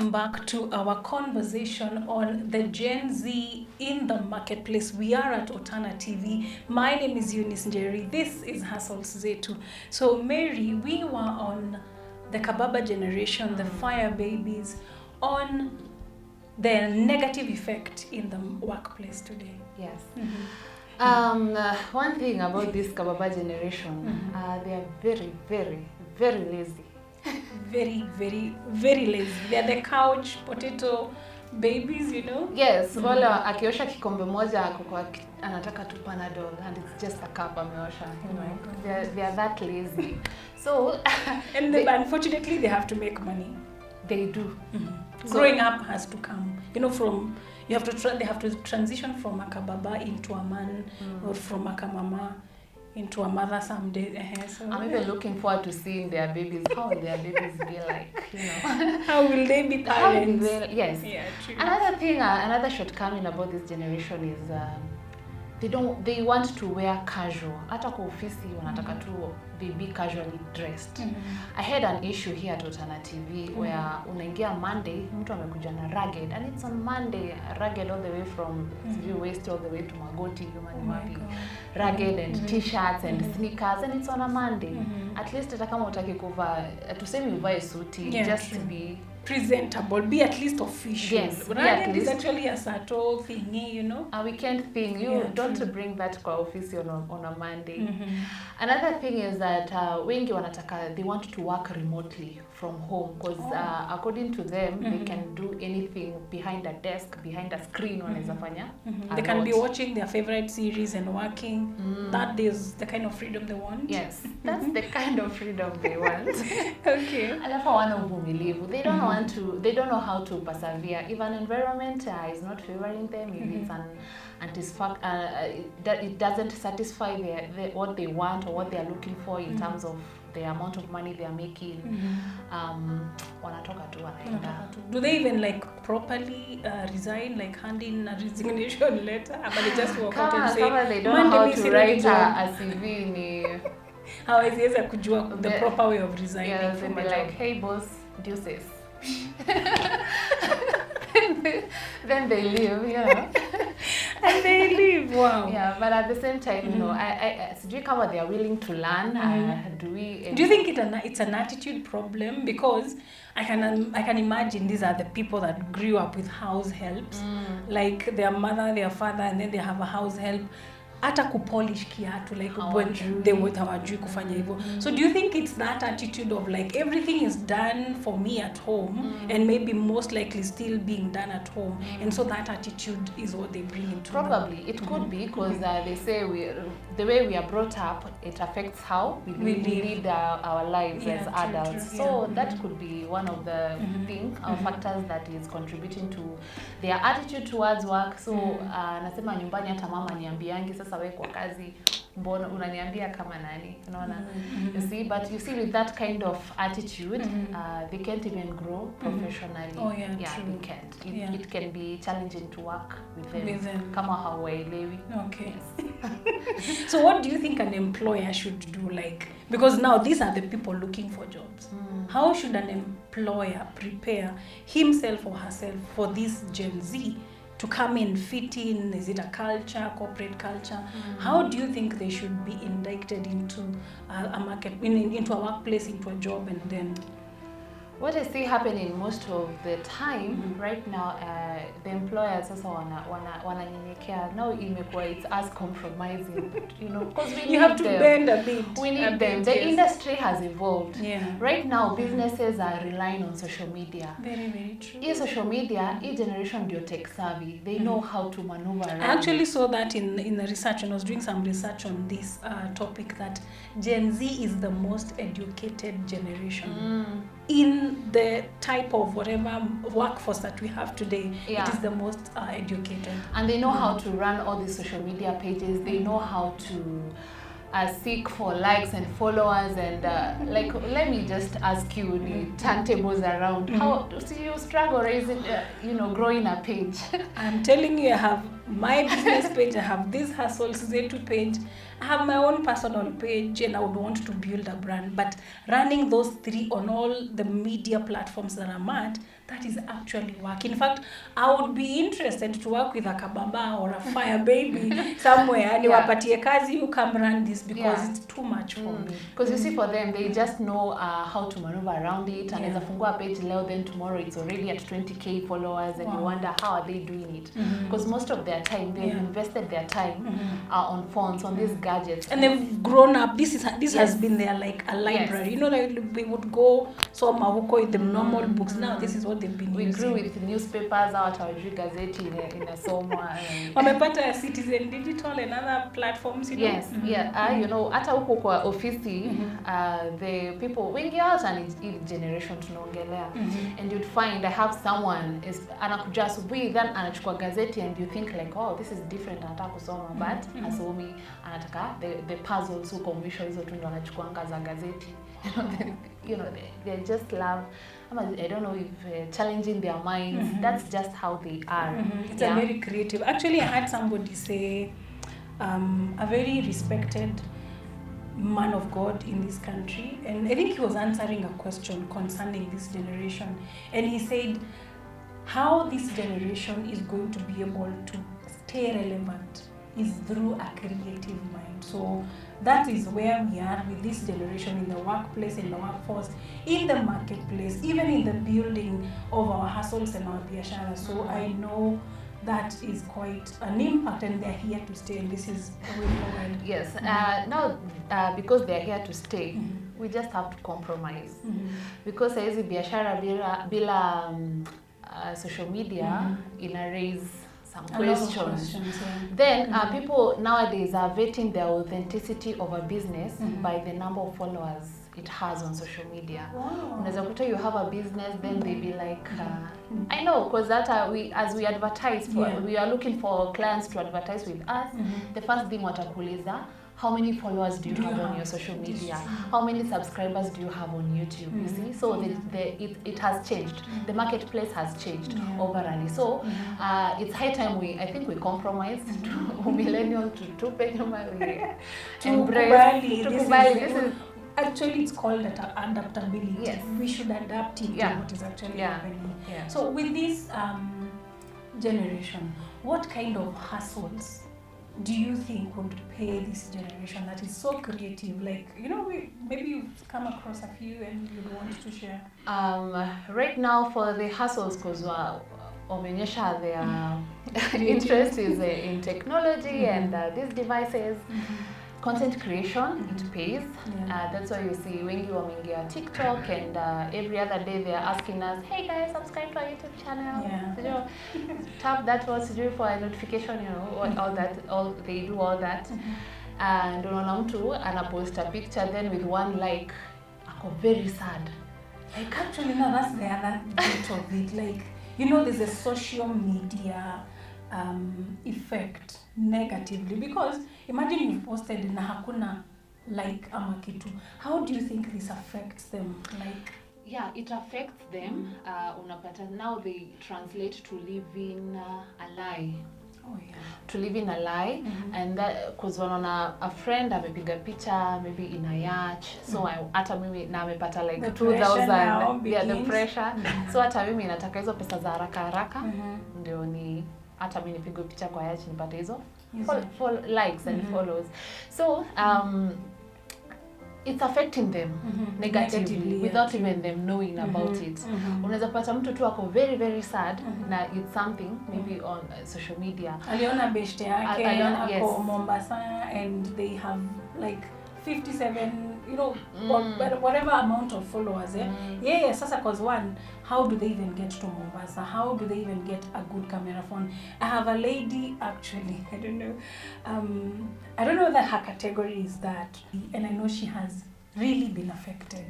welcome back to our conversation on the Gen Z in the marketplace. We are at Otana TV. My name is Eunice Njeri. This is Hustles Zetu. So Mary, we were on the Kababa generation, the fire babies, on the negative effect in the workplace today. Yes. One thing about this Kababa generation, they are very, very, very lazy. Very, very, very lazy. They're the couch potato babies, you know. Yes, wala akiosha kikombe moja anataka tu Panadol and it's just a cup ameosha. You know, they are that lazy. So and unfortunately they have to make money. They do. So, growing up has to come, you know, from they have to transition from a kababa into a man or from a kamama into a mother someday. So I'm even looking forward to seeing their babies. How will their babies be like, you know? How will they be parents? Yes. Yeah, true. Another thing, another shortcoming about this generation is they want to wear casual. Hata kwa ofisi wanataka tu they be casually dressed. I had an issue here at Otana TV where unaingia Monday, mtu amekuja na ragged, and it's on Monday, ragged all the way from waist all the way to magoti, ragged and t-shirts and sneakers, and it's on a Monday. At least hata kama utaki kuvaa, tuseme uvae suti, just to be presentable, be at least official. Yes, ragged is actually a subtle thingy, you know. A weekend thing. You don't bring that kwa office on a Monday. Another thing is that wengi wanataka, they want to work remotely from home because according to them they can do anything behind a desk, behind a screen wanaweza fanya. They can be watching their favorite series and working. That is the kind of freedom they want. Yes, that's the kind of freedom they want. Okay. Alafu wana uvumilivu. They don't know how to persevere. If an environment is not favoring them, if it's it doesn't satisfy what they want or what they are looking for in terms of the amount of money they are making, wanatoka tu wanaenda. Do they even like properly resign, like hand in a resignation letter? But they just walk out and say, they don't know how to write a CV ni hawawezi kujua the proper way of resigning. Yes, and they're like, hey boss, deuces. then they leave, you know. And they leave, wow. Yeah, but at the same time, you know, I sijui kama they are willing to learn. Do you think it's an attitude problem? Because I can imagine these are the people that grew up with house helps, like their mother, their father, and then they have a house help. Hata kupolish kiatu, like they would hawajui kufanya hivyo. So do you think it's that attitude of like everything is done for me at home and maybe most likely still being done at home, and so that attitude is what they bring into probably it could be because they say the way we are brought up, it affects how we lead our lives as adults. True. So that could be one of the factors that is contributing to their attitude towards work. So nasema nyumbani hata mama niambiangi sasa wewe kwa kazi mbona unaniambia kama nani, unaona. You see, but you see with that kind of attitude they can't even grow professionally. They can't. It can be challenging to work with them. Kama hawaelewi. Okay. Yes. So what do you think an employer should do, like, because now these are the people looking for jobs. How should an employer prepare himself or herself for this Gen Z to come in, fit in? Is it a culture, corporate culture? How do you think they should be inducted into a market, into a workplace, into a job, and then? What I see happening most of the time right now, the employers also wananyenyekea. Now it's us compromising, you know, because you have to bend a bit. We need them. The industry has evolved. Yeah. Right now, businesses are relying on social media. Very, very true. In social media, each generation is tech savvy. They know how to maneuver around. I actually saw that in the research, and I was doing some research on this topic, that Gen Z is the most educated generation. In the type of whatever workforce that we have today, it is the most educated. And they know how to run all these social media pages. They know how to seek for likes and followers, and like, let me just ask you, the turntables around. How do you struggle raising, growing a page? I'm telling you, I have my business page, I have this Hustles Zetu page, I have my own personal page, and I would want to build a brand. But running those three on all the media platforms that I'm at, that is actually work. In fact, I would be interested to work with a kababa or a fire baby somewhere and niwapatie kazi, you come run this because it's too much for me. Because you see, for them, they just know how to maneuver around it, and as a fungua page leo, then tomorrow it's already at 20k followers, and you wonder how are they doing it, because most of their time they've invested their time on phones, on these gadgets, and they've grown up. This has been their like a library. You know, like they would go soma huko with the normal books. Now this is what they've been we using. grew with newspapers, out our gazeti in a soma. Wamepata Citizen Digital and other platforms, you know. Yes, you know, hata huko kwa ofisi, the people wengi out and generation tunaongelea, and you'd find I have someone is anakuja asubuhi, then anachukua gazeti, and you think like, oh, this is different, anataka kusoma, but asomi anataka the puzzles huko mwisho, hizo tu ndo anachukuanga za gazeti. You know, they just love, I don't know if challenging their minds. That's just how they are. It's a very creative. Actually, I had somebody say, a very respected man of God in this country, and I think he was answering a question concerning this generation, and he said how this generation is going to be able to stay relevant is through a creative mind. So that is where we are with this generation, in the workplace, in the workforce, in the marketplace, even in the building of our hustles and our biashara. So I know that is quite an impact, and they're here to stay, and this is the way forward. Yes, now because they're here to stay, we just have to compromise. Because hizi biashara bila social media ina raise some questions. Then people nowadays are vetting the authenticity of a business by the number of followers it has on social media. Unaweza kuta you have a business, then they be like, I know, because that as we advertise, we are looking for clients to advertise with us. The first thing watakuuliza, how many followers do you have on your social media? How many subscribers do you have on YouTube? You see, so it has changed. The marketplace has changed overall. So it's high time I think we compromise to millennial to embrace. This is actually, it's called adaptability. Yes. We should adapt it to what is actually happening. Yeah. So with this generation, what kind of hustles do you think would pay this generation that is so creative? Like, you know, maybe you've come across a few and you want to share. Right now for the hustles, because Omenyesha, their interest is in technology and these devices. Content creation, it pays. That's why you see wengi wameingia TikTok, and every other day they are asking us, hey guys, subscribe to our YouTube channel. You know, tap that what's to do for a notification, you know, they do all that. And unaona mtu anapost a picture, then with one like, ako very sad. Like, actually, no, that's the other bit of it. Like, you know, there's a social media effect negatively, because imagine you posted na hakuna like ama kitu. How do you think this affects them? Like, yeah, it affects them. Unapata now they translate to living a lie. Oh yeah. To live in a lie, and that because wanaona a friend amepiga picha maybe in a yacht, so hata mimi na amepata like 2000, the pressure. So hata mimi nataka hizo pesa za haraka ndio ni hata mimi nipige picha kwa yacht nipate hizo likes and follows. So it's affecting them negatively without even them knowing about it. Unaweza pata mtu tu ako very very sad na it's something maybe on social media. Aliona beshte yake ako Mombasa and they have like 57, you know, whatever amount of followers. Sasa cause one, how do they even get to Mombasa? How do they even get a good camera phone? I have a lady, actually, I don't know that her category is that, and I know she has really been affected,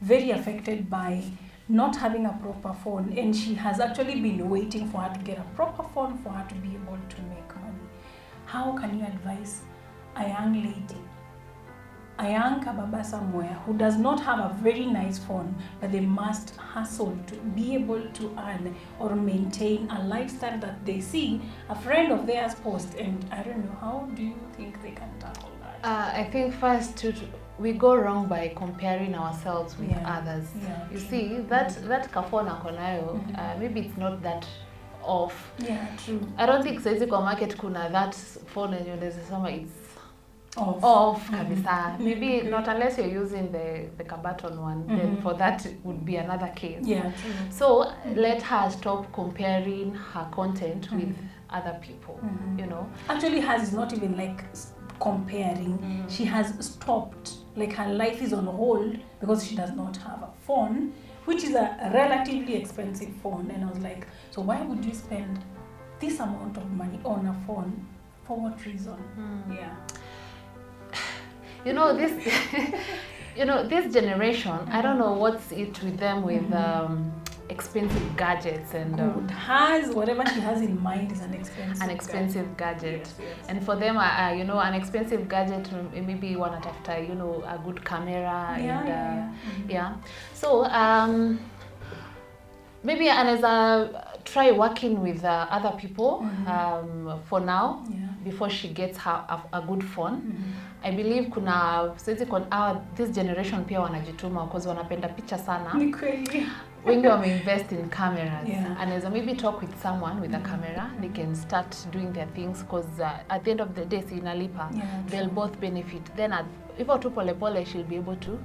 very affected by not having a proper phone, and she has actually been waiting for her to get a proper phone for her to be able to make money. How can you advise a young lady a young kababa somewhere who does not have a very nice phone, but they must hustle to be able to earn or maintain a lifestyle that they see a friend of theirs post, and I don't know, how do you think they can tackle that? I think first we go wrong by comparing ourselves with others. You true. See that kafona konayo, maybe it's not that off. Yeah, true. I don't think saizi kwa market kuna that phone and unaweza sema it's off kabisa. Maybe not unless you're using the Kabaton one, then for that it would be another case. Yeah, true. So let her stop comparing her content with other people, you know. Actually, hers is not even like comparing. She has stopped, like her life is on hold because she does not have a phone, which is a relatively expensive phone. And I was like, so why would you spend this amount of money on a phone? For what reason? Yeah. You know this this generation, I don't know what's it with them with expensive gadgets and has whatever she has in mind is an expensive gadget. Yes, yes. And for them you know, an expensive gadget maybe wanatafuta, you know, a good camera so maybe anaweza try working with other people for now before she gets her a good phone. I believe kuna this generation pia wanajituma because wanapenda picha sana. Ni kweli. Wengi wameinvest in cameras. Anaweza maybe talk with someone with a camera. They can start doing their things because at the end of the day si inalipa. They'll both benefit. Then hivyo tu pole pole she'll be able to.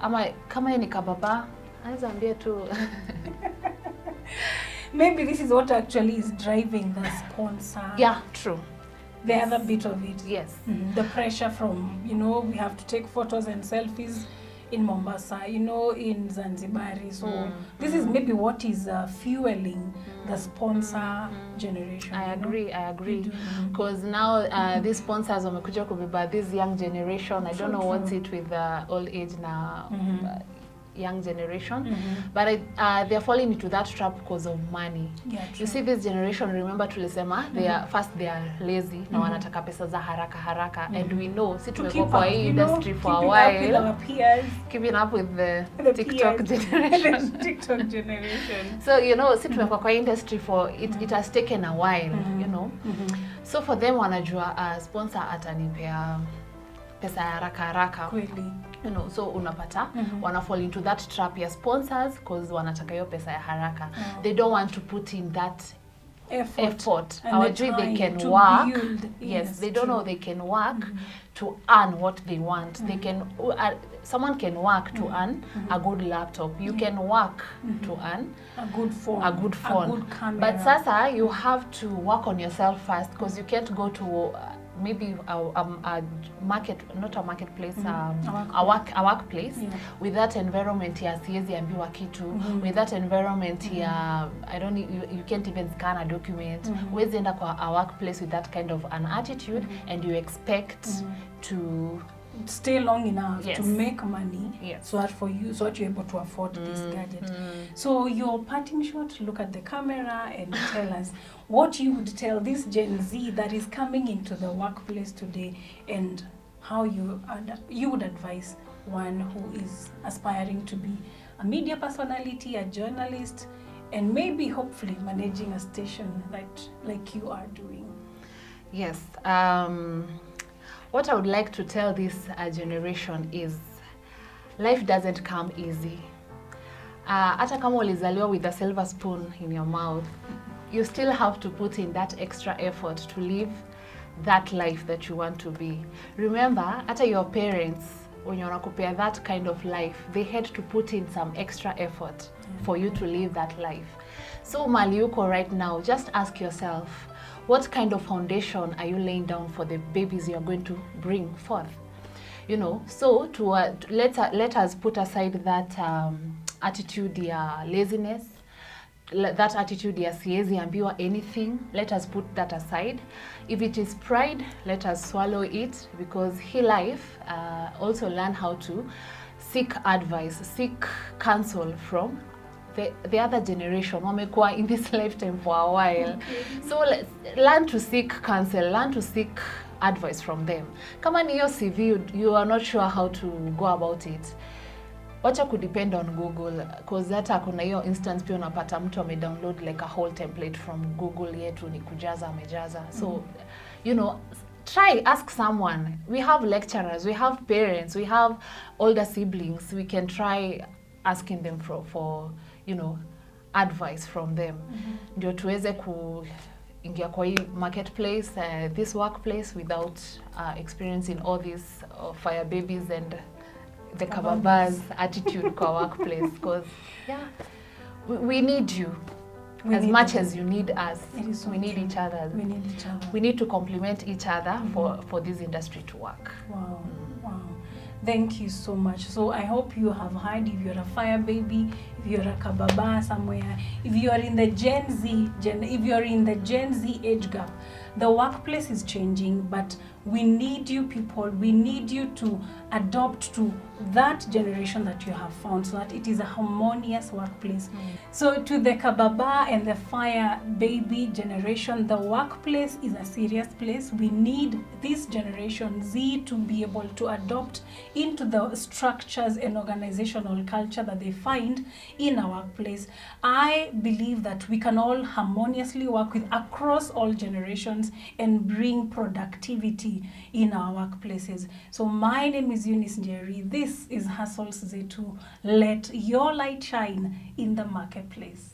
Ama kama ni kababa anaweza ambia tu. Maybe this is what actually is driving the sponsor. Yeah, true. The other bit of it. Yes. The pressure from, you know, we have to take photos and selfies in Mombasa, you know, in Zanzibari. So this is maybe what is fueling the sponsor generation. I agree. Because now these sponsors wamekuja kubeba this young generation. I don't know what's it with old age now. Young generation, but they're falling into that trap because of money. You see this generation, remember tulisema, they are lazy na wanataka pesa za haraka and we know si tumekuwa kwa hii industry for a while, keeping up with the TikTok generation. So you know, si tumekuwa kwa industry for it has taken a while, you know. So for them wanajua sponsor atanipea pesa haraka. Kweli. You know, so unapata wana fall into that trap ya sponsors because wanataka hiyo pesa ya haraka. They don't want to put in that effort. They can work. Yes, they don't know they can work to earn what they want. They can someone can work to earn a good laptop. You can work to earn a good phone, a good camera. But sasa you have to work on yourself first because you can't go to maybe a market, not a marketplace, a workplace with that environment ya siwezi ambiwa kitu, with that environment ya you can't even scan a document. Huwezi enda kwa a workplace with that kind of an attitude and you expect to stay long enough to make money so that you're able to afford this gadget. So your parting shot, look at the camera and tell us what you would tell this Gen Z that is coming into the workplace today and how you would advise one who is aspiring to be a media personality, a journalist, and maybe hopefully managing a station like you are doing. Yes. What I would like to tell this generation is life doesn't come easy. Hata kama ulizaliwa with a silver spoon in your mouth, you still have to put in that extra effort to live that life that you want to be. Remember, hata your parents, when you compare that kind of life, they had to put in some extra effort for you to live that life. So mali uko right now, just ask yourself, what kind of foundation are you laying down for the babies you're going to bring forth? You know, so let us put aside that attitude ya laziness, that attitude ya siwezi ambiwa anything. Let us put that aside. If it is pride, let us swallow it, because life also learn how to seek advice, seek counsel from the other generation wamekuwa in this lifetime for a while. So learn to seek counsel, learn to seek advice from them. Kama ni hiyo CV you are not sure how to go about it, wacha kudepend on Google, because hata kuna hiyo instance pia unapata mtu download like a whole template from Google yetu ni kujaza amejaza. So you know, try, ask someone. We have lecturers, we have parents, we have older siblings. We can try asking them for you know, advice from them. Ndio tuweze kuingia kwa hii marketplace, this workplace without experiencing all these fire babies and the kababas attitude kwa workplace, because yeah, we need you as much as you need us. We need each other. We need each other. We need to complement each other for this industry to work. Wow, wow. Thank you so much. So I hope you have heard, if you're a fire baby, if you're a kababa somewhere, if you are in the Gen Z age gap, the workplace is changing, but we need you people, we need you to adopt to that generation that you have found, so that it is a harmonious workplace. So to the kababa and the fire baby generation, the workplace is a serious place. We need this generation Z to be able to adopt into the structures and organizational culture that they find in our workplace. I believe that we can all harmoniously work with across all generations and bring productivity in our workplaces. So my name is Eunice Njeri. This is Hustles Z2. Let your light shine in the marketplace.